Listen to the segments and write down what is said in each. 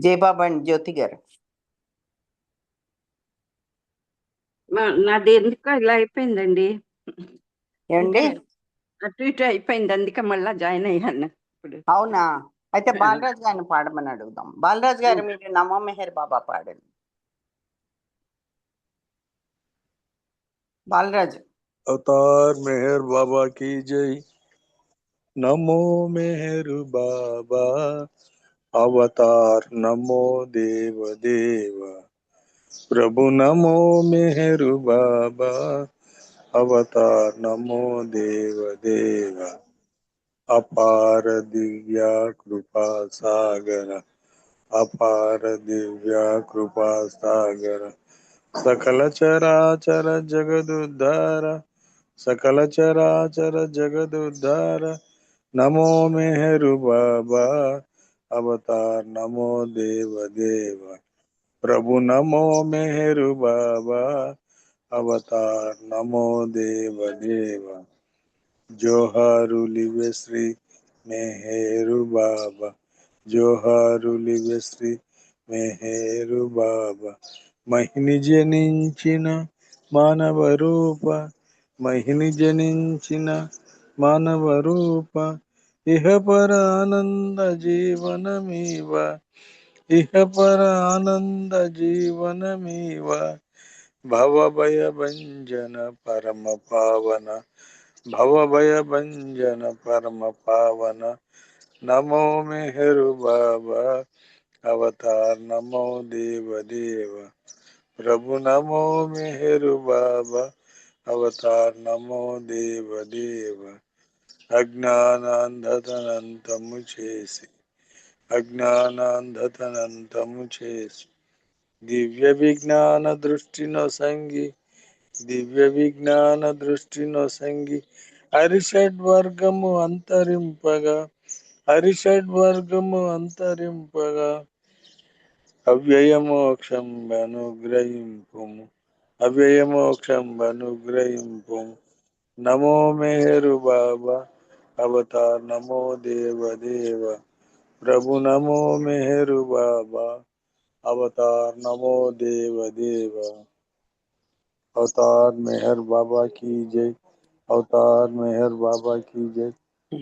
జయబాబా and జ్యోతి గారు. నాది ఎందుకు ఇలా అయిపోయిందండి. ఏమండి? అటు ఇటు అయిపోయింది, అందుకే మళ్ళా జాయిన్ అయ్యాను ఇప్పుడు. అవునా? అయితే బాలరాజు గారిని పాడమని అడుగుదాం. బాలరాజు గారు, మీరు నమో మెహర్ బాబా పాడండి. బాలరాజు. अवतार मेहर बाबा की जय। नमो मेहर बाबा अवतार नमो देव देव। प्रभु नमो मेहर बाबा अवतार नमो देव देव। अपार दिव्या कृपा सागर अपार दिव्या कृपा सागर सकल चराचर जगदुद्धार सकल चराचर जगदुद्धार नमो मेहरु बाबा अवतार नमो देव देव। प्रभु नमो मेहरु बाबा अवतार नमो देव देव। जोहारुलिवे श्री मेहरु बाबा जोहारुलिवे श्री मेहरु बाबा। महिని జనించిన మానవ రూప महिని జనించిన మానవ రూప ఇహ పర ఆనంద జీవనమీవ ఇహ పర ఆనంద జీవనమీవ భవ భయ భంజన పరమ పావన భవ భయ భంజన పరమ పావన నమో మెహరు బాబా अवतार नमो देव देव। प्रभु नमो मेहरु बाबा अवतार नमो देव देव। అజ్ఞానాంధతనంతము చేసి అజ్ఞానాంధతనంతము చేసి దివ్య విజ్ఞాన దృష్టినో సంగి దివ్య విజ్ఞాన దృష్టినో సంగి హరిషడ్వర్గము అంతరింపగా హరిషడ్వర్గము అంతరింపగా అవ్యయమోక్షం అనుగ్రహింపుము అవ్యయమోక్షం అనుగ్రహింపుము నమో మేరు బాబా అవతార్ నమో దేవ దేవ। ప్రభు నమో మేరు బాబా అవతార్ నమో దేవ దేవ। అవతార్ మెహర్ బాబా की जय అవతార్ మెహర్ బాబా की जय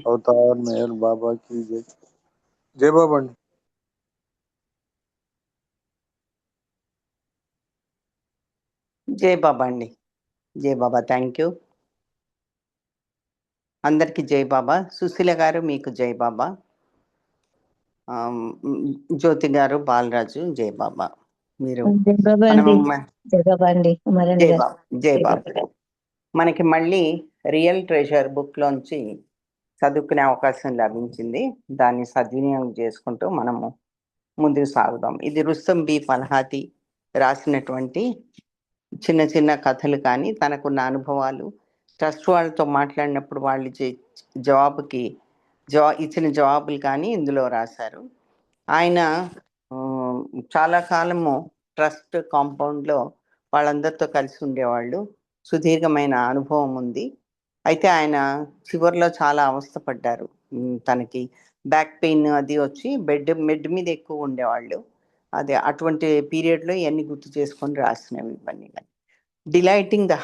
అవతార్ మెహర్ బాబా की जय। జై బాబా అండి। జై బాబా అండి. జై బాబా. థ్యాంక్ యూ అందరికి. జై బాబా. సుశీల గారు మీకు జై బాబా. జ్యోతి గారు, బాలరాజు జై బాబా. మీరు జై బాబా. జై బాబా. మనకి మళ్ళీ రియల్ ట్రెజర్ బుక్ లోంచి చదువుకునే అవకాశం లభించింది. దాన్ని సద్వినియోగం చేసుకుంటూ మనము ముందుకు సాగుదాం. ఇది రుస్తం బి ఫల్హాతి రాసినటువంటి చిన్న చిన్న కథలు, కానీ తనకున్న అనుభవాలు, ట్రస్ట్ వాళ్ళతో మాట్లాడినప్పుడు వాళ్ళు ఇచ్చిన జవాబులు కానీ ఇందులో రాశారు. ఆయన చాలా కాలము ట్రస్ట్ కాంపౌండ్లో వాళ్ళందరితో కలిసి ఉండేవాళ్ళు. సుదీర్ఘమైన అనుభవం ఉంది. అయితే ఆయన చివరిలో చాలా అవస్థపడ్డారు. తనకి బ్యాక్ పెయిన్ అది వచ్చి బెడ్ మీద ఎక్కువ ఉండేవాళ్ళు. అదే అటువంటి పీరియడ్లో ఇవన్నీ గుర్తు చేసుకొని రాసినవి ఇవన్నీ. డిలైటింగ్ ద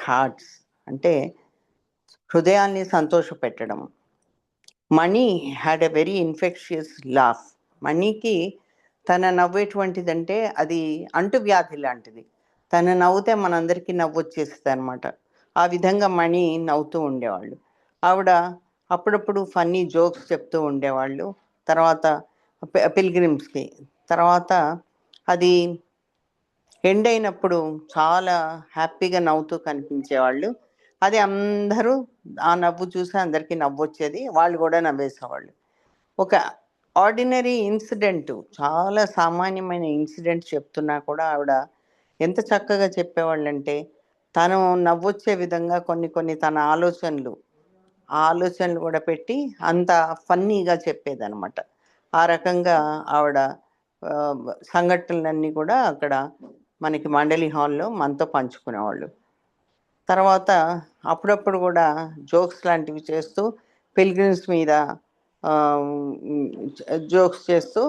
హార్ట్స్ అంటే హృదయాన్ని సంతోషపెట్టడం. Mani had a very infectious laugh. మణికి తన నవ్వేటువంటిదంటే అది అంటువ్యాధి లాంటిది. తన నవ్వుతే మనందరికీ నవ్వు వచ్చేస్తుంది అనమాట. ఆ విధంగా మణి నవ్వుతూ ఉండేవాళ్ళు. ఆవిడ అప్పుడప్పుడు ఫన్నీ జోక్స్ చెప్తూ ఉండేవాళ్ళు. తర్వాత పిల్గ్రిమ్స్కి తర్వాత అది ఎండ్ అయినప్పుడు చాలా హ్యాపీగా నవ్వుతూ కనిపించేవాళ్ళు. అది అందరూ ఆ నవ్వు చూసి అందరికీ నవ్వు వచ్చేది, వాళ్ళు కూడా నవ్వేసేవాళ్ళు. ఒక ఆర్డినరీ ఇన్సిడెంట్, చాలా సామాన్యమైన ఇన్సిడెంట్ చెప్తున్నా కూడా ఆవిడ ఎంత చక్కగా చెప్పేవాళ్ళంటే, తను నవ్వొచ్చే విధంగా కొన్ని తన ఆలోచనలు కూడా పెట్టి అంత ఫన్నీగా చెప్పేదనమాట. ఆ రకంగా ఆవిడ సంఘటనలన్నీ కూడా అక్కడ మనకి మండలి హాల్లో మనతో పంచుకునేవాళ్ళు. తర్వాత అప్పుడప్పుడు కూడా జోక్స్ లాంటివి చేస్తూ పిల్గ్రిమ్స్ మీద జోక్స్ చేస్తూ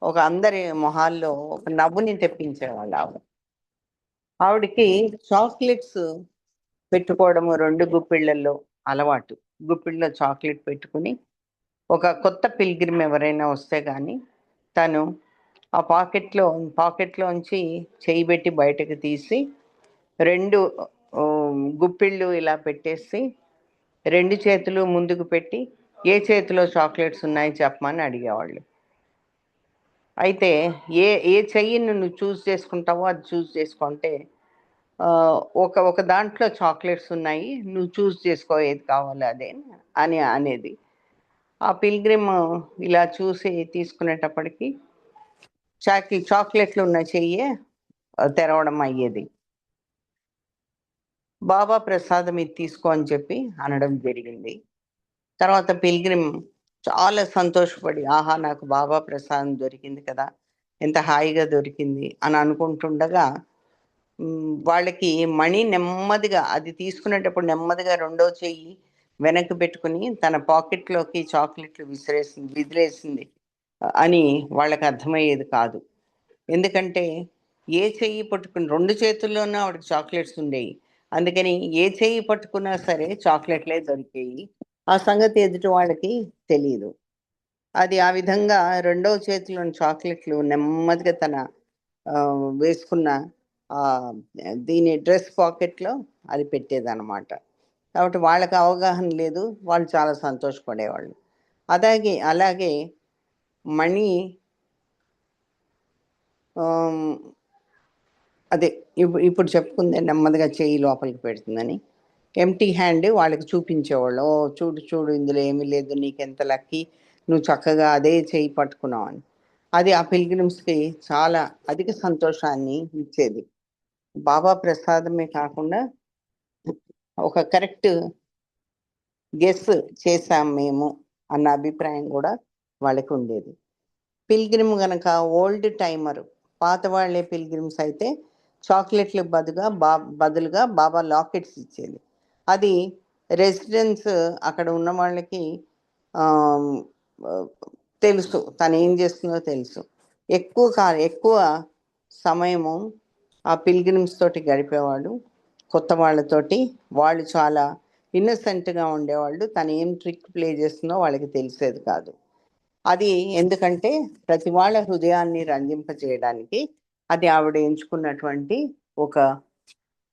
ఒక అందరి మొహాల్లో ఒక నవ్వుని తెప్పించేవాళ్ళు ఆవిడకి చాక్లెట్స్ పెట్టుకోవడము 2 గుప్పిళ్ళల్లో అలవాటు. గుప్పిళ్ళలో చాక్లెట్ పెట్టుకుని ఒక కొత్త పిల్గ్రిమ్ ఎవరైనా వస్తే కానీ తను ఆ పాకెట్లోంచి చేయి పెట్టి బయటకు తీసి 2 గుప్పిళ్ళు ఇలా పెట్టేసి 2 చేతులు ముందుకు పెట్టి ఏ చేతిలో చాక్లెట్స్ ఉన్నాయి చెప్పమని అడిగేవాళ్ళు. అయితే ఏ చెయ్యిని నువ్వు చూస్ చేసుకుంటావో అది చూస్ చేసుకుంటే ఒక దాంట్లో చాక్లెట్స్ ఉన్నాయి, నువ్వు చూస్ చేసుకో ఏది కావాలో అదే అని అనేది. ఆ పిల్గ్రిమ్ ఇలా చూసి తీసుకునేటప్పటికి చాక్లెట్లు ఉన్న చెయ్యే తెరవడం అయ్యేది. బాబా ప్రసాదం ఇది తీసుకో అని చెప్పి అనడం జరిగింది. తర్వాత పిల్గ్రిమ్ చాలా సంతోషపడి, ఆహా నాకు బాబా ప్రసాదం దొరికింది కదా, ఎంత హాయిగా దొరికింది అని అనుకుంటుండగా వాళ్ళకి మణి నెమ్మదిగా అది తీసుకునేటప్పుడు నెమ్మదిగా 2వ చెయ్యి వెనక్కి పెట్టుకుని తన పాకెట్లోకి చాక్లెట్లు విదిలేసింది అని వాళ్ళకి అర్థమయ్యేది కాదు. ఎందుకంటే ఏ చెయ్యి పట్టుకుని 2 చేతుల్లోనూ ఆవిడకి చాక్లెట్స్ ఉండేవి. అందుకని ఏ చెయ్యి పట్టుకున్నా సరే చాక్లెట్లే దొరికేవి. ఆ సంగతి ఎదుటి వాళ్ళకి తెలియదు. అది ఆ విధంగా 2వ చేతిలోని చాక్లెట్లు నెమ్మదిగా తన వేసుకున్న దీని డ్రెస్ పాకెట్లో అది పెట్టేదన్నమాట. కాబట్టి వాళ్ళకి అవగాహన లేదు, వాళ్ళు చాలా సంతోషపడేవాళ్ళు. అలాగే మణి అదే ఇప్పుడు చెప్పుకుందే నెమ్మదిగా చెయ్యి లోపలికి పెడుతుందని. ఎంటీ హ్యాండ్ వాళ్ళకి చూపించేవాళ్ళు, ఓ చూడు ఇందులో ఏమీ లేదు, నీకెంత లక్కీ, నువ్వు చక్కగా అదే చెయ్యి పట్టుకున్నావు అని. అది ఆ పిల్గ్రిమ్స్కి చాలా అధిక సంతోషాన్ని ఇచ్చేది. బాబా ప్రసాదమే కాకుండా ఒక కరెక్ట్ గెస్ చేశాం మేము అన్న అభిప్రాయం కూడా వాళ్ళకి ఉండేది. పిల్గ్రిమ్ గనక ఓల్డ్ టైమర్, పాత వాళ్ళే పిల్గ్రిమ్స్ అయితే చాక్లెట్లు బదులుగా బాబా లాకెట్స్ ఇచ్చేది. అది రెసిడెన్స్ అక్కడ ఉన్న వాళ్ళకి తెలుసు, తను ఏం చేస్తుందో తెలుసు. ఎక్కువ సమయము ఆ పిల్గ్రిమ్స్ తోటి గడిపేవాళ్ళు, కొత్త వాళ్ళతోటి. వాళ్ళు చాలా ఇన్నసెంట్గా ఉండేవాళ్ళు. తను ఏం ట్రిక్ ప్లే చేస్తుందో వాళ్ళకి తెలిసేది కాదు. అది ఎందుకంటే ప్రతి వాళ్ళ హృదయాన్ని రంజింపజేయడానికి అది ఆవిడ ఎంచుకున్నటువంటి ఒక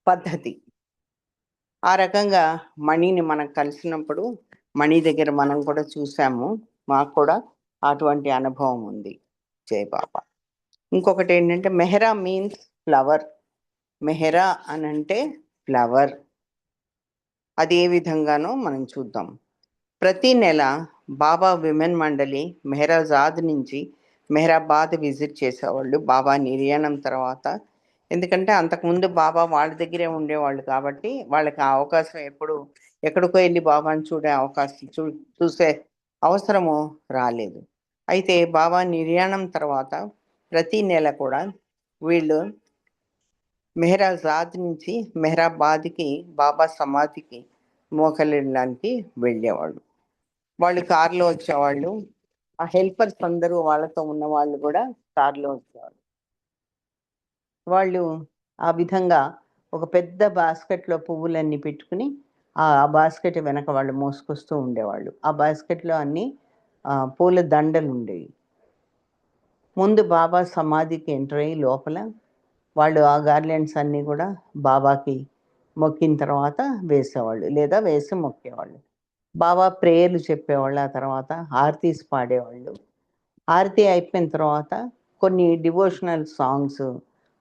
పద్ధతి. ఆ రకంగా మణిని మనం కలిసినప్పుడు మణి దగ్గర మనం కూడా చూసాము, మాకు కూడా అటువంటి అనుభవం ఉంది. జై బాబా. ఇంకొకటి ఏంటంటే మెహరా మీన్స్ ఫ్లవర్. మెహరా అని అంటే ఫ్లవర్. అది ఏ విధంగానో మనం చూద్దాం. ప్రతి నెల బాబా విమెన్ మండలి మెహరాజాద్ నుంచి మెహరాబాద్ విజిట్ చేసేవాళ్ళు బాబా నిర్యాణం తర్వాత. ఎందుకంటే అంతకుముందు బాబా వాళ్ళ దగ్గరే ఉండేవాళ్ళు కాబట్టి వాళ్ళకి ఆ అవకాశం ఎక్కడికో వెళ్ళి బాబాని చూసే అవసరము రాలేదు. అయితే బాబా నిర్యాణం తర్వాత ప్రతి నెల కూడా వీళ్ళు మెహరాజాద్ నుంచి మెహరాబాద్కి బాబా సమాధికి మోకలిడడానికి వెళ్ళేవాళ్ళు. వాళ్ళు కారులో వచ్చేవాళ్ళు. ఆ హెల్పర్స్ అందరూ వాళ్ళతో ఉన్న వాళ్ళు కూడా కారులో వచ్చేవాళ్ళు. వాళ్ళు ఆ విధంగా ఒక పెద్ద బాస్కెట్లో పువ్వులన్నీ పెట్టుకుని ఆ బాస్కెట్ వెనక వాళ్ళు మోసుకొస్తూ ఉండేవాళ్ళు. ఆ బాస్కెట్లో అన్ని పూల దండలు ఉండేవి. ముందు బాబా సమాధికి ఎంటర్ అయ్యి లోపల వాళ్ళు ఆ గార్లెండ్స్ అన్నీ కూడా బాబాకి మొక్కిన తర్వాత వేసేవాళ్ళు, లేదా వేసి మొక్కేవాళ్ళు. బాబా ప్రేయర్లు చెప్పేవాళ్ళు. ఆ తర్వాత హారతీస్ పాడేవాళ్ళు. హారతి అయిపోయిన తర్వాత కొన్ని డివోషనల్ సాంగ్స్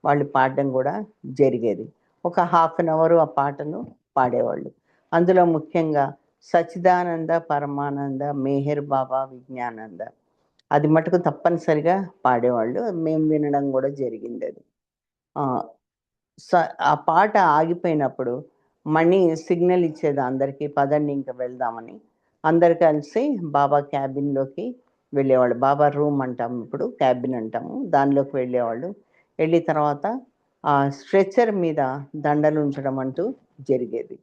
వాళ్ళు పాడడం కూడా జరిగేది. ఒక 1/2 అవర్ ఆ పాటలు పాడేవాళ్ళు. అందులో ముఖ్యంగా సచ్చిదానంద పరమానంద మేహర్ బాబా విజ్ఞానంద అది మటుకు తప్పనిసరిగా పాడేవాళ్ళు. మేము వినడం కూడా జరిగింది. అది ఆ పాట ఆగిపోయినప్పుడు మణి సిగ్నల్ ఇచ్చేది అందరికీ, పదండి ఇంకా వెళ్దామని. అందరు కలిసి బాబా క్యాబిన్లోకి వెళ్ళేవాళ్ళు. బాబా రూమ్ అంటాము, ఇప్పుడు క్యాబిన్ అంటాము, దానిలోకి వెళ్ళేవాళ్ళు. వెళ్ళి తర్వాత ఆ స్ట్రెచర్ మీద దండలు ఉంచడం అంటూ జరిగేది.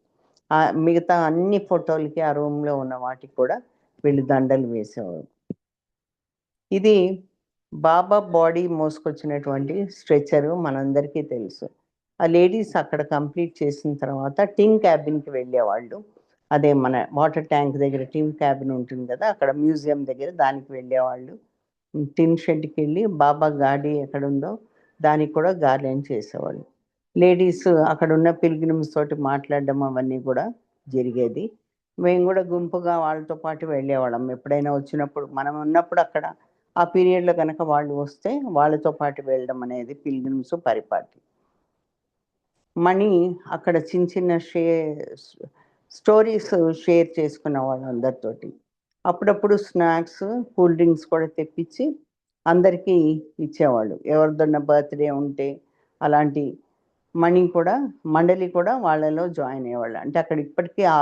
మిగతా అన్ని ఫోటోలకి ఆ రూమ్లో ఉన్న వాటికి కూడా వీళ్ళు దండలు వేసేవారు. ఇది బాబా బాడీ మోసుకొచ్చినటువంటి స్ట్రెచరు మనందరికీ తెలుసు. ఆ లేడీస్ అక్కడ కంప్లీట్ చేసిన తర్వాత టిన్ క్యాబిన్కి వెళ్ళేవాళ్ళు. అదే మన వాటర్ ట్యాంక్ దగ్గర టిన్ క్యాబిన్ ఉంటుంది కదా, అక్కడ మ్యూజియం దగ్గర దానికి వెళ్ళేవాళ్ళు. టిన్ షెడ్కి వెళ్ళి బాబా గాడి ఎక్కడుందో దానికి కూడా గార్లెండ్ చేసేవాళ్ళు. లేడీస్ అక్కడ ఉన్న పిల్గ్రిమ్స్ తోటి మాట్లాడడం అవన్నీ కూడా జరిగేది. మేము కూడా గుంపుగా వాళ్ళతో పాటు వెళ్ళేవాళ్ళం. ఎప్పుడైనా వచ్చినప్పుడు మనం ఉన్నప్పుడు అక్కడ ఆ పీరియడ్లో కనుక వాళ్ళు వస్తే వాళ్ళతో పాటు వెళ్ళడం అనేది పిల్గ్రిమ్స్ పరిపాటి. మనీ అక్కడ చిన్న చిన్న స్టోరీస్ షేర్ చేసుకున్న వాళ్ళు అందరితోటి. అప్పుడప్పుడు స్నాక్స్, కూల్ డ్రింక్స్ కూడా తెప్పించి అందరికీ ఇచ్చేవాళ్ళు. ఎవరిదన్నా బర్త్డే ఉంటే అలాంటి మనీ కూడా మండలి కూడా వాళ్ళలో జాయిన్ అయ్యేవాళ్ళు. అంటే అక్కడ ఇప్పటికీ ఆ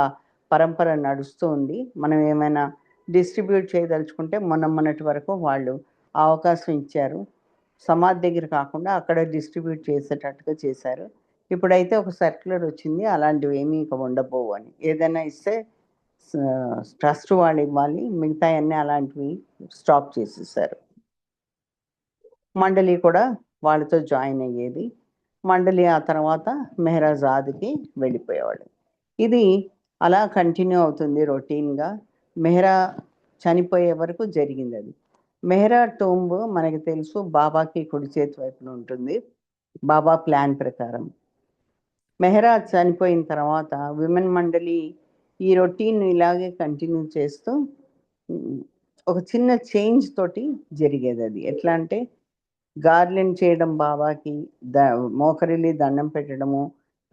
పరంపర నడుస్తూ ఉంది. మనం ఏమైనా డిస్ట్రిబ్యూట్ చేయదలుచుకుంటే మొన్నటి వరకు వాళ్ళు ఆ అవకాశం ఇచ్చారు. సమాధి దగ్గర కాకుండా అక్కడ డిస్ట్రిబ్యూట్ చేసేటట్టుగా చేశారు. ఇప్పుడైతే ఒక సర్క్యులర్ వచ్చింది, అలాంటివి ఏమీ ఇక ఉండబోవు అని. ఏదైనా ఇస్తే ట్రస్ట్ వాళ్ళు ఇవ్వాలి, మిగతా అన్నీ అలాంటివి స్టాప్ చేసేసారు. మండలి కూడా వాళ్ళతో జాయిన్ అయ్యేది. మండలి ఆ తర్వాత మెహరాజాద్కి వెళ్ళిపోయేవాడు. ఇది అలా కంటిన్యూ అవుతుంది రొటీన్గా. మెహ్రా చనిపోయే వరకు జరిగింది అది. మెహ్రా టోంబ్ మనకి తెలుసు బాబాకి కుడి చేతి వైపున ఉంటుంది. బాబా ప్లాన్ ప్రకారం మెహ్రా చనిపోయిన తర్వాత విమెన్ మండలి ఈ రొటీన్ ఇలాగే కంటిన్యూ చేస్తూ ఒక చిన్న చేంజ్ తోటి జరిగేది. అది ఎట్లా అంటే గార్లెండ్ చేయడం, బాబాకి మోకరిల్లి దండం పెట్టడము,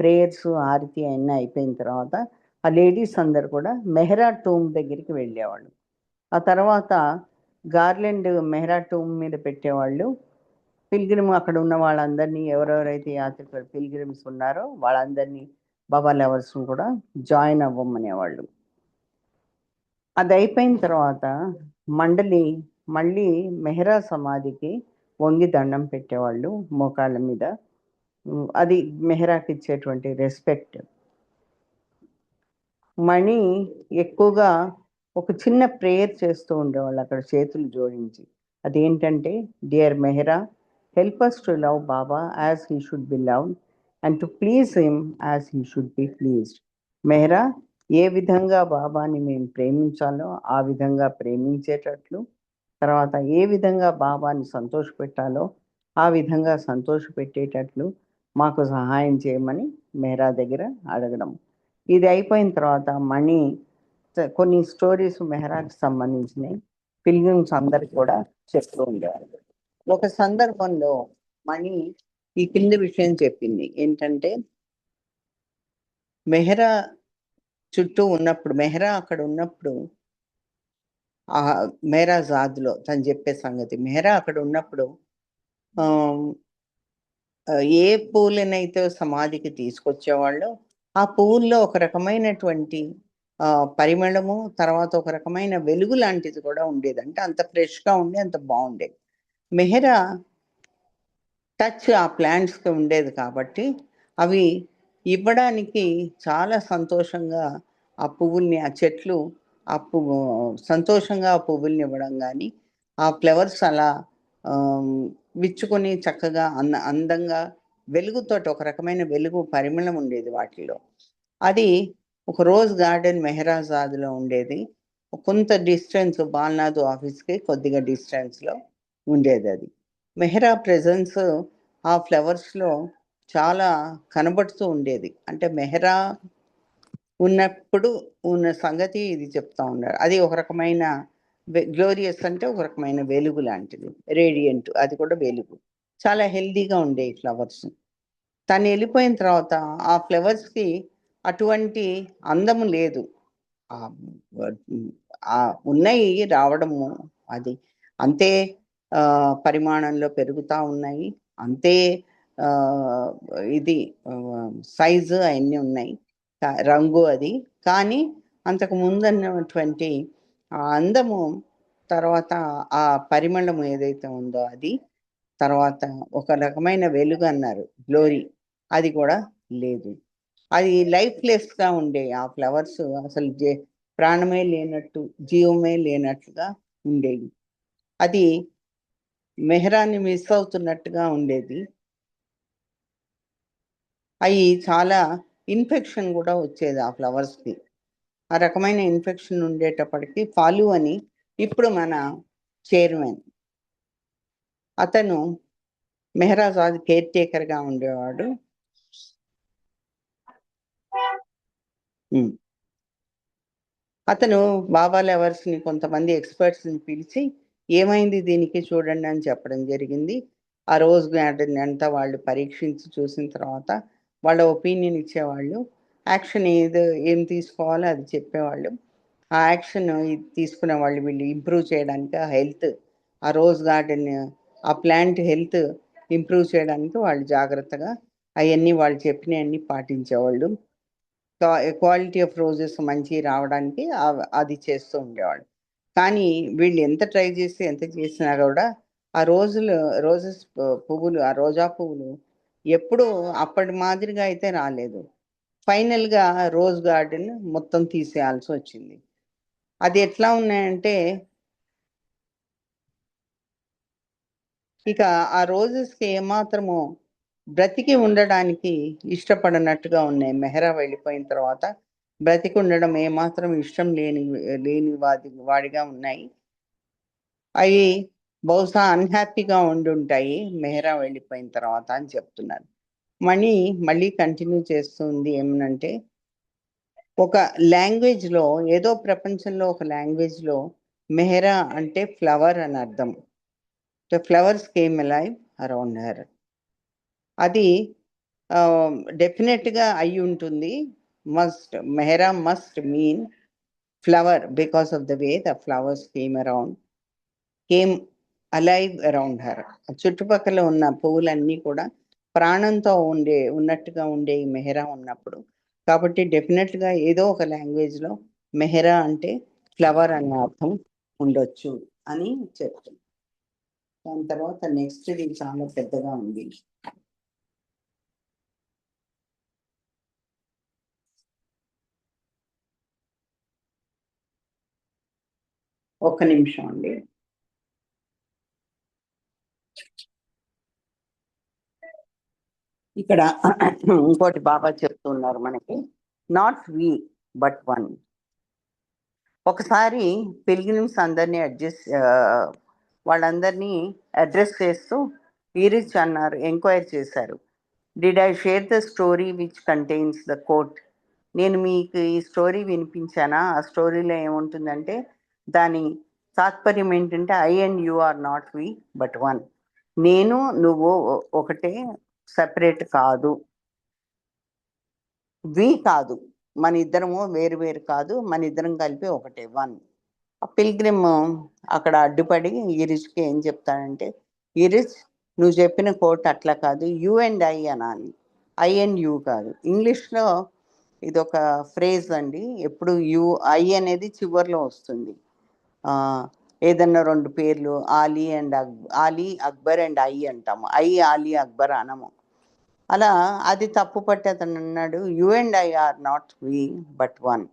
ప్రేయర్స్, హారతి అన్నీ అయిపోయిన తర్వాత ఆ లేడీస్ అందరు కూడా మెహ్రా టూమ్ దగ్గరికి వెళ్ళేవాళ్ళు. ఆ తర్వాత గార్లెండ్ మెహ్రా టూమ్ మీద పెట్టేవాళ్ళు. పిల్గ్రిమ్ అక్కడ ఉన్న వాళ్ళందరినీ, ఎవరెవరైతే యాత్రికులు పిల్గ్రిమ్స్ ఉన్నారో వాళ్ళందరినీ, బాబా లవర్స్ని కూడా జాయిన్ అవ్వమనేవాళ్ళు. అది అయిపోయిన తర్వాత మండలి మళ్ళీ మెహ్రా సమాధికి వంగి దండం పెట్టేవాళ్ళు మోకాళ్ళ మీద. అది మెహ్రాకి ఇచ్చేటువంటి రెస్పెక్ట్. మణి ఎక్కువగా ఒక చిన్న ప్రేయర్ చేస్తూ ఉండేవాళ్ళు అక్కడ చేతులు జోడించి. అదేంటంటే, dear Mehra, help us to love Baba as he should be loved and to please him as he should be pleased. Mehra, ఏ విధంగా బాబాని మేము ప్రేమించాలో ఆ విధంగా ప్రేమించేటట్లు, తర్వాత ఏ విధంగా బాబాని సంతోషపెట్టాలో ఆ విధంగా సంతోషపెట్టేటట్లు మాకు సహాయం చేయమని మెహ్రా దగ్గర అడగడం. ఇది అయిపోయిన తర్వాత మణి కొన్ని స్టోరీస్ మెహ్రాకి సంబంధించినవి పిల్గ్రిమ్స్ అందరికి కూడా చెప్తూ ఉండేవారు. ఒక సందర్భంలో మణి ఈ కింది విషయం చెప్పింది ఏంటంటే, మెహ్రా చుట్టూ ఉన్నప్పుడు, మెహ్రా అక్కడ ఉన్నప్పుడు, ఆ మెహ్రాజాద్లో తను చెప్పే సంగతి, మెహ్రా అక్కడ ఉన్నప్పుడు ఏ పువ్వులనైతే సమాధికి తీసుకొచ్చేవాళ్ళో ఆ పువ్వుల్లో ఒక రకమైనటువంటి పరిమళము, తర్వాత ఒక రకమైన వెలుగు లాంటిది కూడా ఉండేది. అంటే అంత ఫ్రెష్గా ఉండి అంత బాగుండేది. మెహ్రా టచ్ ఆ ప్లాంట్స్కి ఉండేది కాబట్టి అవి ఇవ్వడానికి చాలా సంతోషంగా ఆ పువ్వుల్ని, ఆ చెట్లు ఆ పువ్వు సంతోషంగా ఆ పువ్వుల్ని ఇవ్వడం కానీ, ఆ ఫ్లవర్స్ అలా విచ్చుకొని చక్కగా అందంగా వెలుగుతోటి, ఒక రకమైన వెలుగు పరిమళం ఉండేది వాటిలో. అది ఒక రోజ్ గార్డెన్ మెహ్రాజాద్లో ఉండేది. కొంత డిస్టెన్స్ బాల్నాథ్ ఆఫీస్కి కొద్దిగా డిస్టెన్స్లో ఉండేది అది. మెహ్రా ప్రెజెన్స్ ఆ ఫ్లవర్స్లో చాలా కనబడుతూ ఉండేది. అంటే మెహ్రా ఉన్నప్పుడు ఉన్న సంగతి ఇది చెప్తా ఉన్నారు. అది ఒక రకమైన గ్లోరియస్, అంటే ఒక రకమైన వెలుగు లాంటిది, రేడియంట్, అది కూడా వెలుగు. చాలా హెల్దీగా ఉండేవి ఫ్లవర్స్. తను వెళ్ళిపోయిన తర్వాత ఆ ఫ్లవర్స్కి అటువంటి అందము లేదు. ఉన్నాయి రావడము, అది అంతే పరిమాణంలో పెరుగుతూ ఉన్నాయి, అంతే ఇది సైజు అవన్నీ ఉన్నాయి, రంగు అది. కానీ అంతకు ముందన్నటువంటి ఆ అందము, తర్వాత ఆ పరిమళము ఏదైతే ఉందో అది, తర్వాత ఒక రకమైన వెలుగు అన్నారు, గ్లోరీ, అది కూడా లేదు. అది లైఫ్లెస్గా ఉండే ఆ ఫ్లవర్స్ అసలు ప్రాణమే లేనట్టు, జీవమే లేనట్లుగా ఉండేవి. అది మెహరాని మిస్ అవుతున్నట్టుగా ఉండేది. అవి చాలా ఇన్ఫెక్షన్ కూడా వచ్చేది ఆ ఫ్లవర్స్కి. ఆ రకమైన ఇన్ఫెక్షన్ ఉండేటప్పటికి ఫాలు అని ఇప్పుడు మన చైర్మన్, అతను మెహరాజ్ కేర్ టేకర్గా ఉండేవాడు. అతను బాబా లవర్స్ని కొంతమంది ఎక్స్పర్ట్స్ని పిలిచి ఏమైంది దీనికి చూడండి అని చెప్పడం జరిగింది. ఆ రోజ్ గార్డెన్ అంతా వాళ్ళు పరీక్షించి చూసిన తర్వాత వాళ్ళ ఒపీనియన్ ఇచ్చేవాళ్ళు. యాక్షన్ ఏం తీసుకోవాలో అది చెప్పేవాళ్ళు. ఆ యాక్షన్ తీసుకునే వాళ్ళు వీళ్ళు ఇంప్రూవ్ చేయడానికి ఆ హెల్త్, ఆ రోజ్ గార్డెన్, ఆ ప్లాంట్ హెల్త్ ఇంప్రూవ్ చేయడానికి వాళ్ళు జాగ్రత్తగా అవన్నీ వాళ్ళు చెప్పినవన్నీ పాటించేవాళ్ళు. క్వాలిటీ ఆఫ్ రోజెస్ మంచి రావడానికి అది చేస్తూ ఉండేవాళ్ళు. కానీ వీళ్ళు ఎంత ట్రై చేసి ఎంత చేసినా కూడా ఆ రోజెస్ పువ్వులు, ఆ రోజా పువ్వులు ఎప్పుడూ అప్పటి మాదిరిగా అయితే రాలేదు. ఫైనల్గా రోజ్ గార్డెన్ మొత్తం తీసేయాల్సి వచ్చింది. అది ఎట్లా ఉన్నాయంటే ఇక ఆ రోజెస్కి ఏమాత్రము బ్రతికి ఉండడానికి ఇష్టపడనట్టుగా ఉన్నాయి. మెహరా వెళ్ళిపోయిన తర్వాత బ్రతికి ఉండడం ఏమాత్రం ఇష్టం లేని వాడిగా ఉన్నాయి. అవి బహుశా అన్హ్యాపీగా ఉండుంటాయి మెహరా వెళ్ళిపోయిన తర్వాత అని చెప్తున్నారు. మళ్ళీ కంటిన్యూ చేస్తుంది ఏమనంటే, ఒక లాంగ్వేజ్లో, ఏదో ప్రపంచంలో ఒక లాంగ్వేజ్లో మెహరా అంటే ఫ్లవర్ అని అర్థం. The flowers came alive around her. అది డెఫినెట్గా అయి ఉంటుంది. Mehra must mean flower because of the way the flowers came alive around her. చుట్టుపక్కల ఉన్న పువ్వులన్నీ కూడా ప్రాణంతో ఉన్నట్టుగా ఉండే మెహరా ఉన్నప్పుడు, కాబట్టి డెఫినెట్గా ఏదో ఒక లాంగ్వేజ్లో మెహరా అంటే ఫ్లవర్ అనే అర్థం ఉండొచ్చు అని చెప్తుంది. దాని తర్వాత నెక్స్ట్ ఇది చాలా పెద్దగా ఉంది. ఒక్క నిమిషం అండి. ఇక్కడ ఇంకోటి బాబా చెప్తున్నారు మనకి, నాట్ వి బట్ వన్. ఒకసారి పిల్గ్రిమ్స్ అందరినీ వాళ్ళందరినీ అడ్రస్ చేస్తూ ఈరిచ్ అన్నారు, ఎంక్వైరీ చేశారు. Did I share the story which contains the quote? నేను మీకు ఈ స్టోరీ వినిపించానా? ఆ స్టోరీలో ఏముంటుందంటే దాని తాత్పర్యం ఏంటంటే, I and you are not we but one. నేను నువ్వు ఒకటే, సెపరేట్ కాదు. వి కాదు, మన ఇద్దరము వేరు వేరు కాదు, మన ఇద్దరం కలిపి ఒకటే, వన్. ఆ పిల్గ్రిమ్ అక్కడ అడ్డుపడి ఈరిచ్కి ఏం చెప్తాడంటే, ఈరిచ్ నువ్వు చెప్పిన కోట్ అట్లా కాదు, యు అండ్ ఐ అనాలి, ఐ అండ్ యు కాదు. ఇంగ్లీష్లో ఇదొక ఫ్రేజ్ అండి. ఎప్పుడు ఐ అనేది చివర్లో వస్తుంది. ఏదన్నా రెండు పేర్లు ఆలీ అక్బర్ అండ్ ఐ అంటాము, ఆలీ అక్బర్ అనము. అలా అది తప్పు పట్టి అతను అన్నాడు, you and I are not we but one.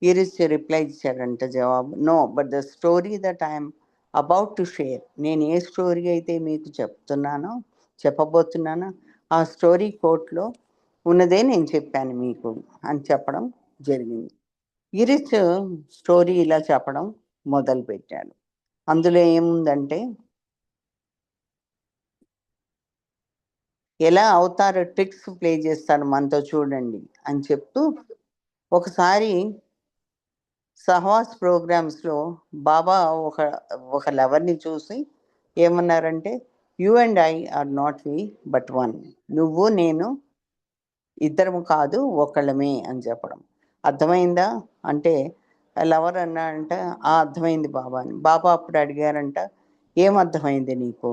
Erich reply ఇచ్చాడంట జవాబు, no but the story that I'm about to share. నేను ఏ స్టోరీ అయితే మీకు చెప్పబోతున్నానో ఆ స్టోరీ కోర్ట్లో ఉన్నదే నేను చెప్పాను మీకు అని చెప్పడం జరిగింది. ఈరిచ్ స్టోరీ ఇలా చెప్పడం మొదలుపెట్టాడు. అందులో ఏముందంటే, ఎలా అవతారు ట్రిక్స్ ప్లే చేస్తాను మనతో చూడండి అని చెప్తూ, ఒకసారి సహవాస్ ప్రోగ్రామ్స్లో బాబా ఒక లవర్ని చూసి ఏమన్నారంటే, you and I are not we but one. నువ్వు నేను ఇద్దరము కాదు, ఒకళ్ళమే అని చెప్పడం. అర్థమైందా అంటే లవర్ అన్నాడంట, అర్థమైంది బాబా అని. బాబా అప్పుడు అడిగారంట, ఏం అర్థమైంది నీకు?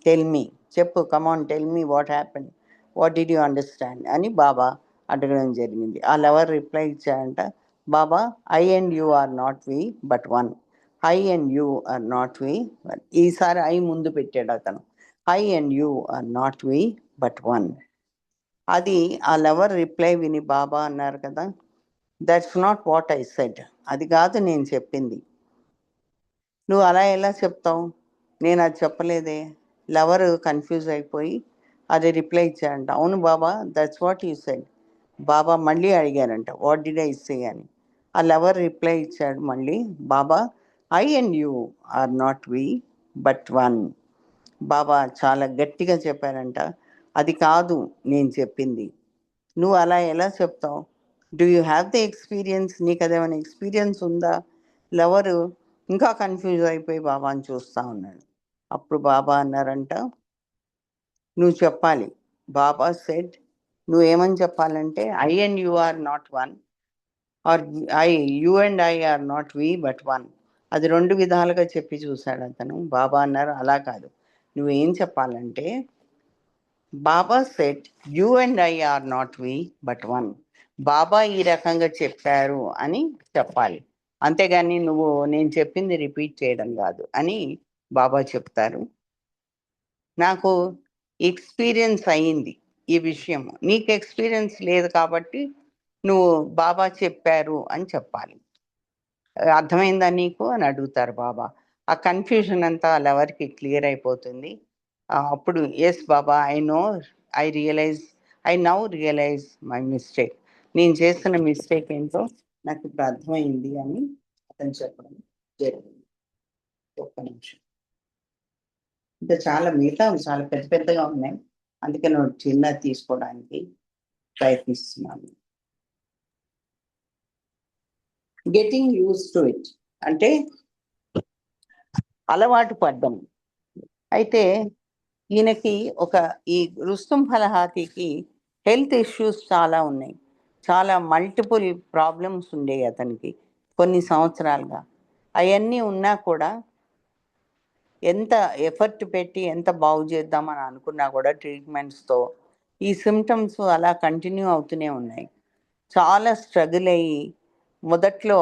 టెల్ మీ, చెప్పు, come on tell me what happen, what did you understand అని బాబా అడగడం జరిగింది. ఆ లవర్ రిప్లై ఇచ్చాడంట, Baba I and you are not we but one. I and you are not we. ఈసారి ఐ ముందు పెట్టాడు అతను. I and you are not we but one. అది ఆ లవర్ రిప్లై విని బాబా అన్నారు కదా, that's not what I said. అది కాదు నేను చెప్పింది. నువ్వు అలా ఎలా చెప్తావు? నేను అది చెప్పలేదే. లవర్ కన్ఫ్యూజ్ అయిపోయి అది రిప్లై ఇచ్చాడంట. అవును బాబా, దట్స్ వాట్ యూ సెడ్. బాబా మళ్ళీ అడిగారంట, వాట్ డిడ్ ఐ సే అని. ఆ లవర్ రిప్లై ఇచ్చాడు మళ్ళీ, Baba, I and you are not we but one. Baba చాలా గట్టిగా చెప్పారంట, అది కాదు నేను చెప్పింది. నువ్వు అలా ఎలా చెప్తావు? Do you have the experience? నీకు అదేమైనా ఎక్స్పీరియన్స్ ఉందా? లవరు ఇంకా కన్ఫ్యూజ్ అయిపోయి బాబాని చూస్తూ ఉన్నాడు. అప్పుడు బాబా అన్నారంట, నువ్వు చెప్పాలి. బాబా సెడ్, నువ్వేమని చెప్పాలంటే, I and you are not one, or you and I are not we but one. అది రెండు విధాలుగా చెప్పి చూశాడు అతను. బాబా అన్నారు, అలా కాదు, నువ్వేం చెప్పాలంటే, Baba said you and I are not we but one. Baba ఈ రకంగా చెప్పారు అని చెప్పాలి, అంతేగాని నువ్వు నేను చెప్పింది రిపీట్ చేయడం కాదు అని బాబా చెప్తారు. నాకు ఎక్స్పీరియన్స్ అయ్యింది ఈ విషయం, నీకు ఎక్స్పీరియన్స్ లేదు కాబట్టి నువ్వు బాబా చెప్పారు అని చెప్పాలి. అర్థమైందా నీకు అని అడుగుతారు బాబా. ఆ కన్ఫ్యూజన్ అంతా లెవర్కి క్లియర్ అయిపోతుంది. అప్పుడు yes Baba, I now realise my mistake. నేను చేస్తున్న మిస్టేక్ ఏంటో నాకు ఇప్పుడు అర్థమైంది అని అతను చెప్పడం జరిగింది. ఒక్క నిమిషం. ఇంకా చాలా మిగతా చాలా పెద్ద పెద్దగా ఉన్నాయి, అందుకని చిన్నది తీసుకోవడానికి ప్రయత్నిస్తున్నాను. గెటింగ్ యూస్ టు ఇట్ అంటే అలవాటు పడ్డం. అయితే ఈయనకి ఈ రుస్తుం ఫలహాతీకి హెల్త్ ఇష్యూస్ చాలా ఉన్నాయి, చాలా మల్టిపుల్ ప్రాబ్లమ్స్ ఉండేవి అతనికి కొన్ని సంవత్సరాలుగా. అవన్నీ ఉన్నా కూడా ఎంత ఎఫర్ట్ పెట్టి ఎంత బాగు చేద్దామని అనుకున్నా కూడా ట్రీట్మెంట్స్తో ఈ సిమ్టమ్స్ అలా కంటిన్యూ అవుతూనే ఉన్నాయి. చాలా స్ట్రగుల్ అయ్యి మొదట్లో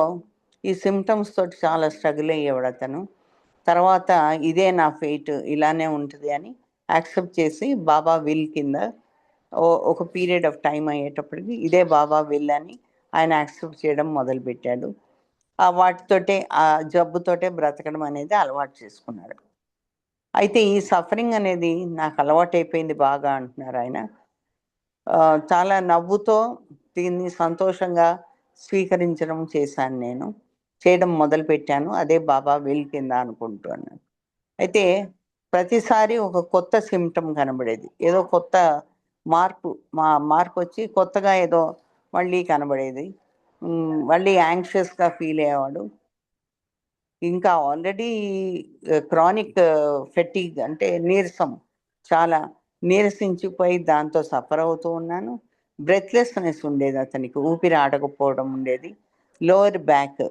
ఈ సిమ్టమ్స్ తోటి చాలా స్ట్రగుల్ అయ్యేవాడు అతను. తర్వాత ఇదే నా ఫేట్, ఇలానే ఉంటుంది అని యాక్సెప్ట్ చేసి బాబా విల్ కింద ఒక పీరియడ్ ఆఫ్ టైం అయ్యేటప్పటికి ఇదే బాబా విల్ అని ఆయన యాక్సెప్ట్ చేయడం మొదలుపెట్టాడు. వాటితోటే ఆ జబ్బుతోటే బ్రతకడం అనేది అలవాటు చేసుకున్నాడు. అయితే ఈ సఫరింగ్ అనేది నాకు అలవాటు అయిపోయింది బాగా అంటున్నారు ఆయన. చాలా నవ్వుతో దీన్ని సంతోషంగా స్వీకరించడం చేశాను, నేను చేయడం మొదలుపెట్టాను, అదే బాబా విల్ కింద అనుకుంటున్నాను. అయితే ప్రతిసారి ఒక కొత్త సిమ్టమ్ కనబడేది, ఏదో కొత్త మార్పు వచ్చి కొత్తగా ఏదో మళ్ళీ కనబడేది. మళ్ళీ యాంగ్షియస్గా ఫీల్ అయ్యేవాడు. ఇంకా ఆల్రెడీ క్రానిక్ ఫెటీగ్ అంటే నీరసం, చాలా నీరసించిపోయి దాంతో సఫర్ అవుతూ ఉన్నాను. బ్రెత్లెస్నెస్ ఉండేది అతనికి, ఊపిరి ఆడకపోవడం ఉండేది. లోవర్ బ్యాక్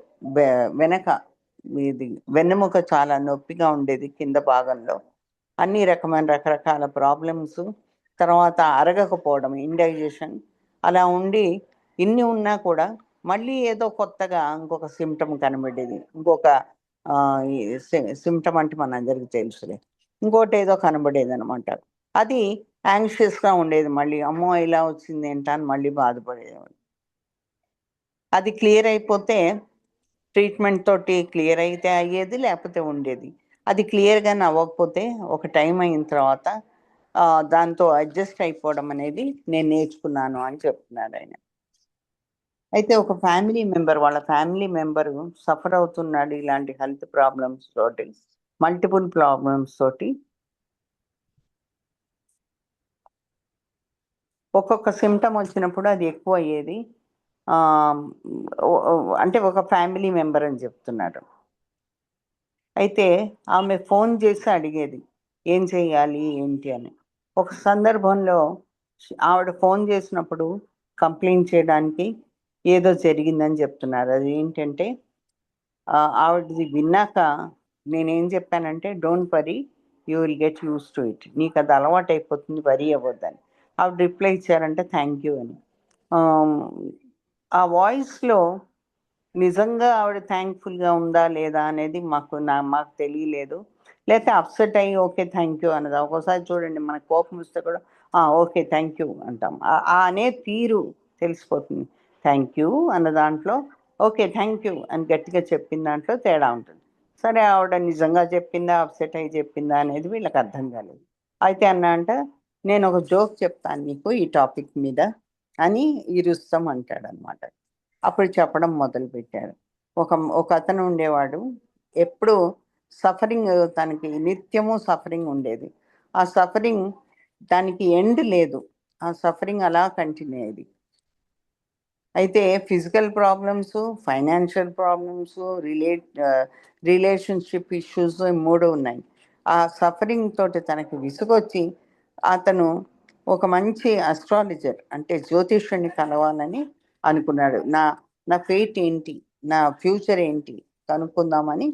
వెనక ఇది వెన్నెముక చాలా నొప్పిగా ఉండేది కింద భాగంలో. అన్ని రకరకాల ప్రాబ్లమ్స్. తర్వాత అరగకపోవడం, ఇండైజెషన్ అలా ఉండి ఇన్ని ఉన్నా కూడా మళ్ళీ ఏదో కొత్తగా ఇంకొక సిమ్టమ్ కనబడేది. ఇంకొక సిమ్టమ్ అంటే మనందరికీ తెలుసులే, ఇంకోటి ఏదో కనబడేది అనమాట. అది యాంగ్షియస్గా ఉండేది. మళ్ళీ అమ్మో ఇలా వచ్చింది ఏంటా అని మళ్ళీ బాధపడేది. అది క్లియర్ అయిపోతే ట్రీట్మెంట్ తోటి క్లియర్ అయితే అయ్యేది, లేకపోతే ఉండేది. అది క్లియర్గా అవ్వకపోతే ఒక టైం అయిన తర్వాత దాంతో అడ్జస్ట్ అయిపోవడం అనేది నేను నేర్చుకున్నాను అని చెప్తున్నాడు ఆయన. అయితే ఒక వాళ్ళ ఫ్యామిలీ మెంబరు సఫర్ అవుతున్నాడు ఇలాంటి హెల్త్ ప్రాబ్లమ్స్ తోటి, మల్టిపుల్ ప్రాబ్లమ్స్ తోటి. ఒక్కొక్క సిమ్టమ్ వచ్చినప్పుడు అది ఎక్కువ అయ్యేది. అంటే ఒక ఫ్యామిలీ మెంబర్ అని చెప్తున్నాడు. అయితే ఆమె ఫోన్ చేసి అడిగేది ఏం చేయాలి ఏంటి అని. ఒక సందర్భంలో ఆవిడ ఫోన్ చేసినప్పుడు కంప్లైంట్ చేయడానికి ఏదో జరిగిందని చెప్తున్నారు. అది ఏంటంటే ఆవిడది విన్నాక నేనేం చెప్పానంటే, don't worry, you will get use to it, నీకు అది అలవాటు అయిపోతుంది, వరీ అవ్వద్దని. ఆవిడ రిప్లై ఇచ్చారంటే థ్యాంక్ యూ అని. ఆ వాయిస్లో నిజంగా ఆవిడ థ్యాంక్ఫుల్గా ఉందా లేదా అనేది మాకు తెలియలేదు. లేకపోతే అప్సెట్ అయ్యి ఓకే థ్యాంక్ యూ అన్నది. ఒక్కోసారి చూడండి మనకు కోపం వస్తే కూడా ఓకే థ్యాంక్ యూ అంటాం. అనే తీరు తెలిసిపోతుంది. థ్యాంక్ యూ అన్న దాంట్లో ఓకే థ్యాంక్ యూ అని గట్టిగా చెప్పిన దాంట్లో తేడా ఉంటుంది. సరే ఆవిడ నిజంగా చెప్పిందా అప్సెట్ అయ్యి చెప్పిందా అనేది వీళ్ళకి అర్థం కాలేదు. అయితే అన్నా అంట, నేను ఒక జోక్ చెప్తాను నీకు ఈ టాపిక్ మీద అని ఈ రుస్తం అంటాడనమాట. అప్పుడు చెప్పడం మొదలు పెట్టారు. ఒక ఒక అతను ఉండేవాడు, ఎప్పుడు సఫరింగ్, తనకి నిత్యము సఫరింగ్ ఉండేది. ఆ సఫరింగ్ దానికి ఎండ్ లేదు, ఆ సఫరింగ్ అలా కంటిన్యూ అయ్యేది. అయితే physical problems, financial problems, relationship issues 3 ఉన్నాయి. ఆ సఫరింగ్ తోటి తనకి విసుగొచ్చి అతను ఒక మంచి అస్ట్రాలజర్ అంటే జ్యోతిష్యుడిని కలవాలని అనుకున్నాడు. నా నా ఫేట్ ఏంటి, నా ఫ్యూచర్ ఏంటి కనుక్కుందామని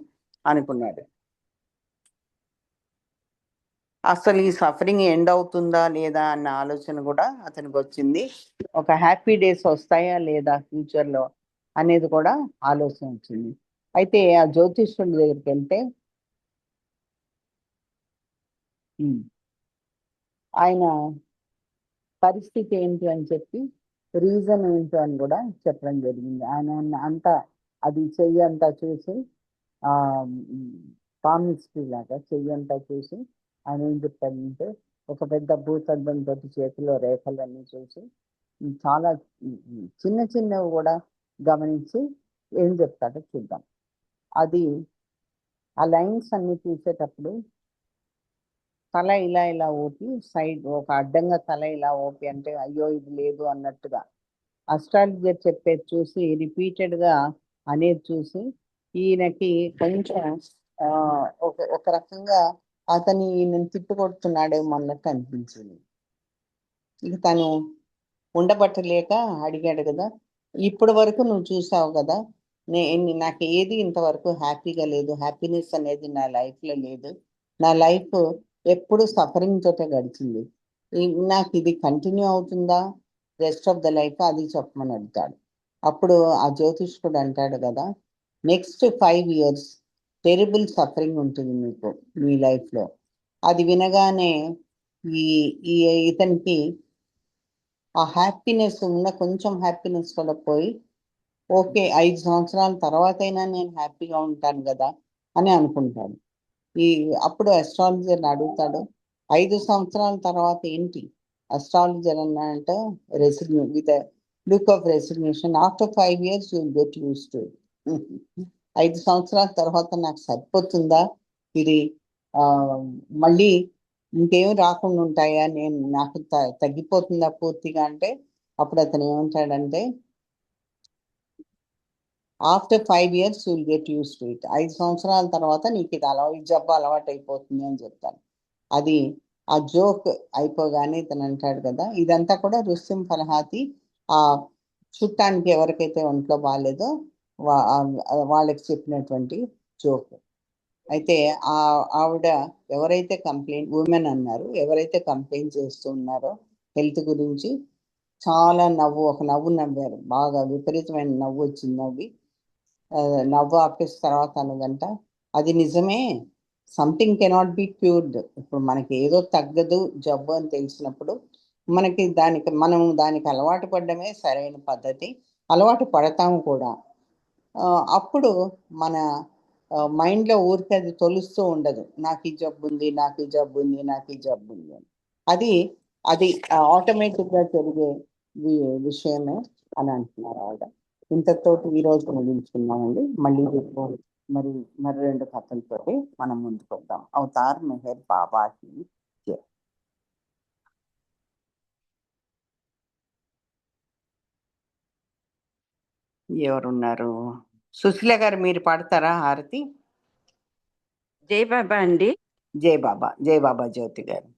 అనుకున్నాడు. అసలు ఈ సఫరింగ్ ఎండ్ అవుతుందా లేదా అన్న ఆలోచన కూడా అతనికి వచ్చింది. ఒక హ్యాపీ డేస్ వస్తాయా లేదా ఫ్యూచర్లో అనేది కూడా ఆలోచన వచ్చింది. అయితే ఆ జ్యోతిష్యుడి దగ్గరికి వెళ్తే ఆయన పరిస్థితి ఏంటి అని చెప్పి, రీజన్ ఏంటి అని కూడా చెప్పడం జరిగింది. ఆయన అంతా అది చెయ్యంతా చూసి, పామిస్ట్రీ లాగా చెయ్యంతా చూసి ఆయన ఏం చెప్పాడంటే, ఒక పెద్ద భూతద్దంతో చేతిలో రేఖలన్నీ చూసి చాలా చిన్న చిన్నవి కూడా గమనించి ఏం చెప్తాడో చూద్దాం. అది ఆ లైన్స్ అన్ని చూసేటప్పుడు తల ఇలా ఇలా ఊపి, సైడ్ ఒక అడ్డంగా తల ఇలా ఊపి, అంటే అయ్యో ఇది లేదు అన్నట్టుగా అస్ట్రాలజర్ చెప్పేది చూసి రిపీటెడ్గా అనేది చూసి ఈయనకి కొంచెం ఒక రకంగా అతని ఈయనని తిట్టుకొడుతున్నాడేమో అన్నట్టు అనిపించింది. ఇక తను ఉండబట్టలేక అడిగాడు కదా, ఇప్పటి వరకు నువ్వు చూసావు కదా, నాకు ఏది ఇంతవరకు హ్యాపీగా లేదు, హ్యాపీనెస్ అనేది నా లైఫ్లో లేదు, నా లైఫ్ ఎప్పుడు సఫరింగ్ తోటే గడిచింది, నాకు ఇది కంటిన్యూ అవుతుందా రెస్ట్ ఆఫ్ ద లైఫ్, అది చెప్పమని అడుగుతాడు. అప్పుడు ఆ జ్యోతిష్కుడు అంటాడు కదా, నెక్స్ట్ 5 years టెరిబుల్ సఫరింగ్ ఉంటుంది మీకు మీ లైఫ్లో. అది వినగానే ఈ ఇతనికి ఆ హ్యాపీనెస్ ఉన్న కొంచెం హ్యాపీనెస్ కూడా పోయి, ఓకే 5 సంవత్సరాల తర్వాత అయినా నేను హ్యాపీగా ఉంటాను కదా అని అనుకుంటాడు. అప్పుడు అస్ట్రాలజర్ని అడుగుతాడు, 5 సంవత్సరాల తర్వాత ఏంటి? అస్ట్రాలజర్ అన్నాడంటే, with look of resignation, after 5 years you get use to. 5 సంవత్సరాల తర్వాత నాకు సరిపోతుందా ఇది, మళ్ళీ ఇంకేం రాకుండా ఉంటాయా, నాకు తగ్గిపోతుందా పూర్తిగా అంటే, అప్పుడు అతను ఏమంటాడంటే, after 5 years will get use to it. 5 సంవత్సరాల తర్వాత నీకు ఇది ఈ జబ్బు అలవాటు అయిపోతుంది అని చెప్తాను. అది ఆ జోక్ అయిపోగానే ఇతను అంటాడు కదా, ఇదంతా కూడా రుస్తం ఫర్హాతి ఆ చుట్టానికి ఎవరికైతే ఒంట్లో బాగాలేదో వాళ్ళకి చెప్పినటువంటి జోక్. అయితే ఆవిడ ఎవరైతే ఉమెన్ అన్నారు, ఎవరైతే కంప్లైంట్ చేస్తూ ఉన్నారో హెల్త్ గురించి, చాలా ఒక నవ్వు నవ్వారు, బాగా విపరీతమైన నవ్వు వచ్చింది. నవ్వు ఆపేసిన తర్వాత అన్నదంట, అది నిజమే, సంథింగ్ కెనాట్ బి క్యూర్డ్. ఇప్పుడు మనకి ఏదో తగ్గదు జబ్బు అని తెలిసినప్పుడు మనం దానికి అలవాటు పడడమే సరైన పద్ధతి, అలవాటు పడతాము కూడా. అప్పుడు మన మైండ్లో ఊరికే అది తొలుస్తూ ఉండదు, నాకు ఈ జబ్బు ఉంది, నాకు ఈ జబ్బు ఉంది, నాకు ఈ జబ్బు ఉంది అని. అది ఆటోమేటిక్గా జరిగే విషయమే అని అంటున్నారు ఆవిడ. ఇంతతోటి ఈరోజు ముగించుకున్నామండి. మళ్ళీ మరి 2 కథలతోటి మనం ముందుకు వద్దాం. అవతార్ మెహర్ బాబాకి జై. ఎవరున్నారు? సుశీల గారు మీరు పాడతారా హారతి? జై బాబా అండి. జై బాబా, జై బాబా జ్యోతి గారు.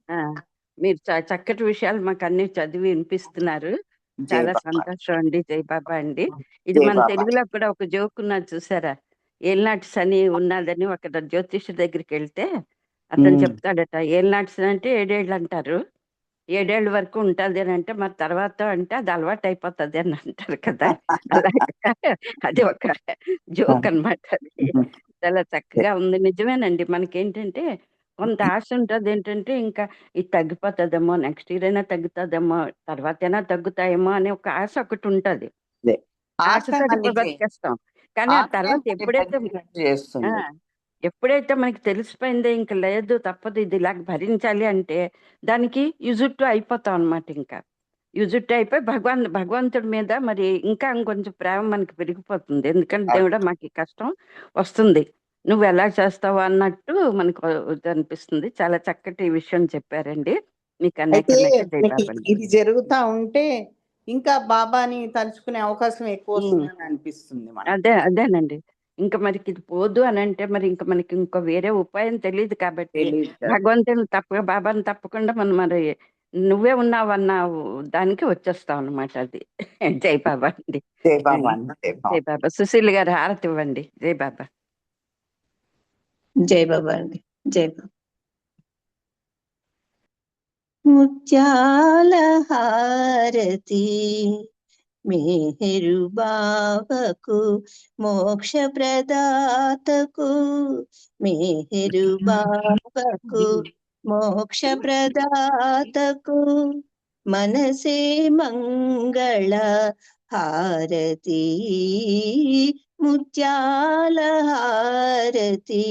మీరు చక్కటి విషయాలు మాకు అన్ని చదివి వినిపిస్తున్నారు, చాలా సంతోషం అండి. జై బాబా అండి. ఇది మన తెలుగులో కూడా ఒక జోక్ ఉన్నది చూసారా, ఏల్నాటి శని ఉన్నదని ఒక జ్యోతిష్యుడి దగ్గరికి వెళ్తే అతను చెప్తాడట, ఏల్నాటి శని అంటే 7 ఏళ్ళు అంటారు, 7 ఏళ్ళ వరకు ఉంటుంది అని అంటే, మరి తర్వాత అంటే అది అలవాటు అయిపోతుంది అని అంటారు కదా, అలాగే అది ఒక జోక్ అనమాట. అది చాలా చక్కగా ఉంది. నిజమేనండి, మనకేంటంటే కొంత ఆశ ఉంటుంది, ఏంటంటే ఇంకా ఇది తగ్గిపోతుందేమో, నెక్స్ట్ ఇయర్ అయినా తగ్గుతుందేమో, తర్వాత అయినా తగ్గుతాయేమో అనే ఒక ఆశ ఒకటి ఉంటుంది. ఆశతో బతికేస్తాం, కానీ ఆ తర్వాత ఎప్పుడైతే ఎప్పుడైతే మనకి తెలిసిపోయిందో ఇంక లేదు తప్పదు ఇది ఇలాగ భరించాలి అంటే దానికి యుజుట్టు అయిపోతాం అనమాట. ఇంకా యుజుట్టు అయిపోయి భగవంతుడి మీద మరి ఇంకా ఇంకొంచెం ప్రేమ మనకి పెరిగిపోతుంది. ఎందుకంటే దేవుడా మాకు ఈ కష్టం వస్తుంది, నువ్వు ఎలా చేస్తావు అన్నట్టు మనకు అనిపిస్తుంది. చాలా చక్కటి విషయం చెప్పారండి. మీకు అనేక అయితే అనేక మనకి జైబాబండి. ఇది జరుగుతా ఉంటే ఇంకా బాబాని తలుచుకునే అవకాశం ఎక్కువ ఉమ్. వస్తుందని అనిపిస్తుంది మనకి. అదేనండి. ఇంకా మనకి ఇది పోదు అని అంటే మరి ఇంకా మనకి ఇంకో వేరే ఉపాయం తెలియదు కాబట్టి తెలియదు కదా. భగవంతుని బాబాని తప్పకుండా మనం మరి నువ్వే ఉన్నావన్న దానికి వచ్చేస్తాం అనమాట. అది జై బాబా అండి. జై బాబా అండి, జై బాబా. జై బాబా. సుశీల్ గారు హారతి ఇవ్వండి. జై బాబా. జై బాబా అండి. జై బాబా. ముత్యాల హారతి మేహరు బాబకు మోక్ష ప్రదాతకు, మేహరు బాబకు మోక్ష ప్రదాతకు, మనసే మంగళ హారతి ముత్యాల హారతి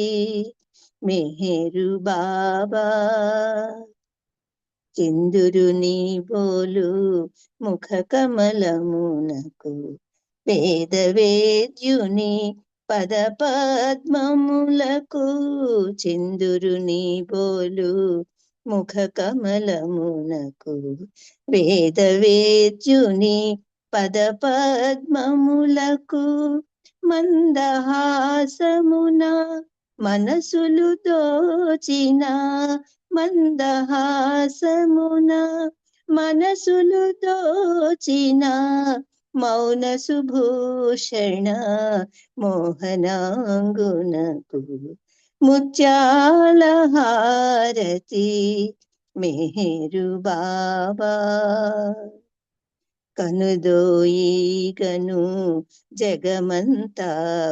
మేహరు బాబా. చంద్రుని బోలు ముఖ కమలమునకు, వేదవేద్యుని పద పద్మములకు, చంద్రుని బోలు ముఖ కమలమునకు, వేదవేద్యుని పద పద్మములకు, మందహాసమున మనసులు దోచిన, మందహాసమున మనసులు దోచిన, మౌన సుభూషణ మోహనాంగునకు, ముత్యాల హారతి మేహరు బాబా. కనుదోయిగను జగమంతా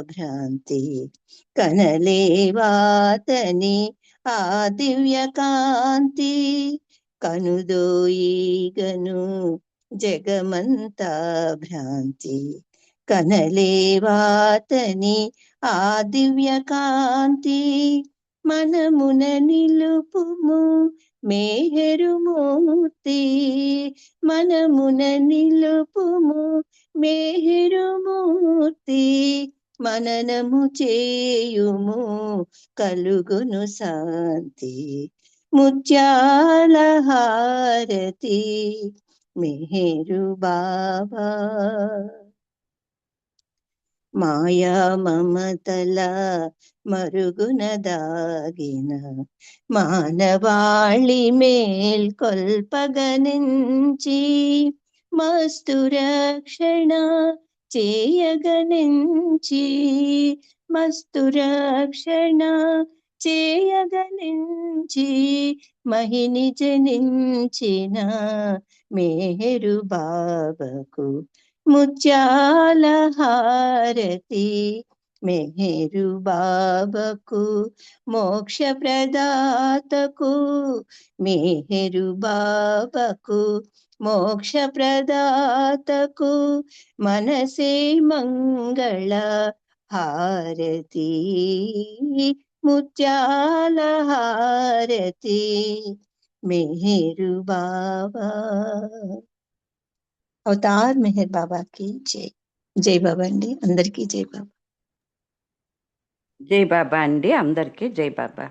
భ్రాంతి, కనలేవాతని ఆ దివ్య కాంతి, కనుదోయిగను జగమంతా భ్రాంతి, కనలేవాతని ఆ దివ్య కాంతి, మనమున నిలుపుము మేహరు మూర్తి, మనమున నిలుపుము మేహరు మూర్తి, మననము చేయుము కలుగును శాంతి, ముత్యాల హారతి మేహరు బాబా. మాయా మమతల మరుగున దాగిన మానవాళి మేల్కొల్పగనించి, మస్తు రక్షణ చేయగనించి, మస్తు రక్షణ చేయగనించి, మహిని జనించిన మేహరు బాబకు, ముత్యాల హారతి మేహరు బాబకు, మోక్ష ప్రదాతకు, మేహరు బాబకు మోక్ష ప్రదాతకు, మనసే మంగళ హారతి ముత్యాల హారతి మేహరు బాబా. అవతార్ మెహర్ బాబా की జై. జై బాబా అండి. అందరికీ జై బాబా. జై బాబా అండి. అందరికీ జై బాబా.